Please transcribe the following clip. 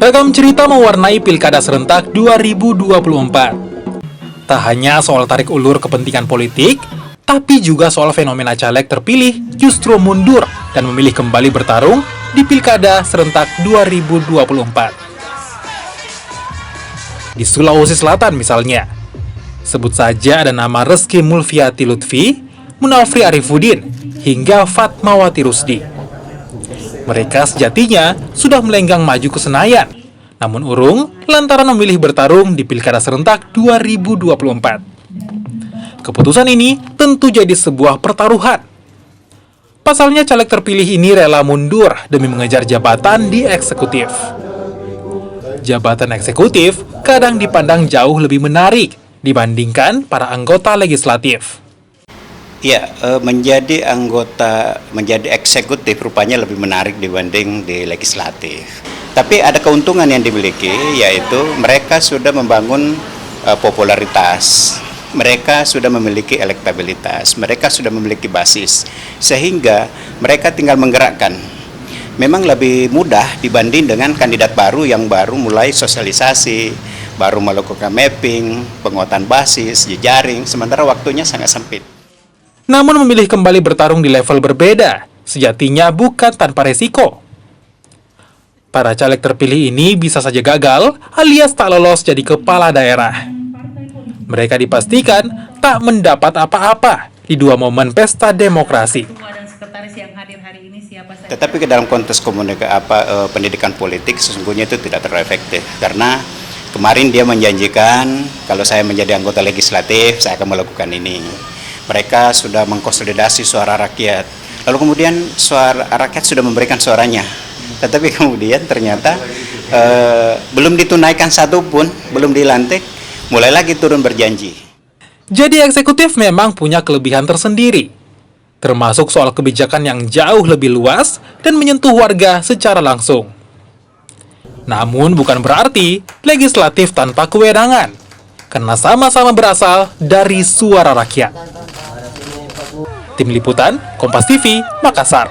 Ragam cerita mewarnai Pilkada Serentak 2024. Tak hanya soal tarik ulur kepentingan politik, tapi juga soal fenomena caleg terpilih justru mundur dan memilih kembali bertarung di Pilkada Serentak 2024. Di Sulawesi Selatan misalnya, sebut saja ada nama Reski Mulfiati Lutfi, Munafri Arifudin, hingga Fatmawati Rusdi. Mereka sejatinya sudah melenggang maju ke Senayan, namun urung lantaran memilih bertarung di Pilkada Serentak 2024. Keputusan ini tentu jadi sebuah pertaruhan. Pasalnya caleg terpilih ini rela mundur demi mengejar jabatan di eksekutif. Jabatan eksekutif kadang dipandang jauh lebih menarik dibandingkan para anggota legislatif. Ya, menjadi eksekutif rupanya lebih menarik dibanding di legislatif. Tapi ada keuntungan yang dimiliki, yaitu mereka sudah membangun popularitas, mereka sudah memiliki elektabilitas, mereka sudah memiliki basis, sehingga mereka tinggal menggerakkan. Memang lebih mudah dibanding dengan kandidat baru yang baru mulai sosialisasi, baru melakukan mapping, penguatan basis, jejaring, sementara waktunya sangat sempit. Namun memilih kembali bertarung di level berbeda, sejatinya bukan tanpa resiko. Para caleg terpilih ini bisa saja gagal alias tak lolos jadi kepala daerah. Mereka dipastikan tak mendapat apa-apa di dua momen pesta demokrasi. Tetapi ke dalam konteks pendidikan politik sesungguhnya itu tidak terlalu efektif. Karena kemarin dia menjanjikan kalau saya menjadi anggota legislatif saya akan melakukan ini. Mereka sudah mengkonsolidasi suara rakyat. Lalu kemudian suara rakyat sudah memberikan suaranya. Tetapi kemudian ternyata belum ditunaikan satupun, belum dilantik, mulai lagi turun berjanji. Jadi eksekutif memang punya kelebihan tersendiri, termasuk soal kebijakan yang jauh lebih luas dan menyentuh warga secara langsung. Namun bukan berarti legislatif tanpa kewenangan, karena sama-sama berasal dari suara rakyat. Tim Liputan, Kompas TV, Makassar.